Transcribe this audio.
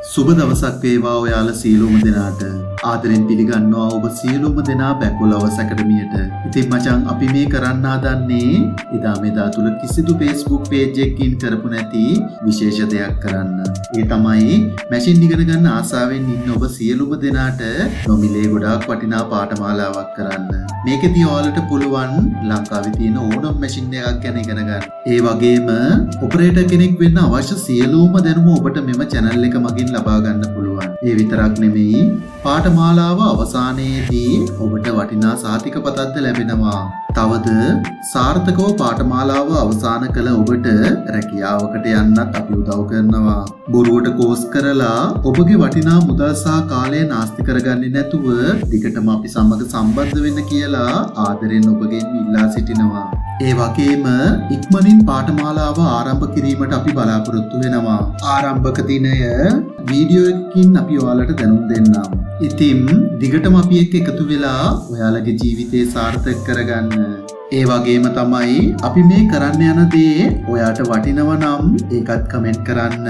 සුබ දවසක් වේවා ඔයාලා සියලුම දෙනාට. ආදරෙන් පිළිගන්නවා ඔබ සියලුම දෙනා බැකුලවස් ඇකඩමියට. ඉතින් මචං අපි මේ කරන්න හදන්නේ එදා මෙදා තුල කිසිදු Facebook page එකකින් කරපු නැති විශේෂ දෙයක් කරන්න. ඒ තමයි මැෂින් ඉගෙන ගන්න ආසාවෙන් ඉන්න ඔබ සියලුම දෙනාට නොමිලේ ගොඩාක් වටිනා පාඨමාලාවක් කරන්න. මේකෙදී ඔයාලට පුළුවන් ලංකාවේ තියෙන ඕනම මැෂින් එකක් ගැන ඉගෙන ගන්න. ඒ වගේම ඔපරේටර් කෙනෙක් වෙන්න අවශ්‍ය සියලුම දැනුම ඔබට මෙම channel එක මගින් ලබා ගන්න පුළුවන්. ඒ විතරක් නෙමෙයි පාඨමාලාව අවසානයේදී ඔබට වටිනා සාතික පතක්ද ලැබෙනවා. තවද සාර්ථකව පාඨමාලාව අවසන් කළ ඔබට රැකියාවකට යන්නත් අපි උදව් කරනවා. බොරුවට කෝස් කරලා ඔබගේ වටිනා මුදල් සහ කාලය නාස්ති කරගන්නේ නැතුව දිගටම අපි සමග සම්බන්ධ වෙන්න කියලා ආදරෙන් ඔබගෙන් ඉල්ලා සිටිනවා. ඒ වගේම ඉක්මනින් පාඨමාලාව ආරම්භ කිරීමට අපි බලාපොරොත්තු වෙනවා. ආරම්භක දිනය වීඩියෝ එකකින් අපි ඔයාලට දැනුම් දෙන්නම්. ඉතින් දිගටම අපි එක්ක එකතු වෙලා ඔයාලගේ ජීවිතේ සාර්ථක කරගන්න. ඒ වගේම තමයි අපි මේ කරන්න යන දේ ඔයාට වටිනව නම් ඒකත් කමෙන්ට් කරන්න.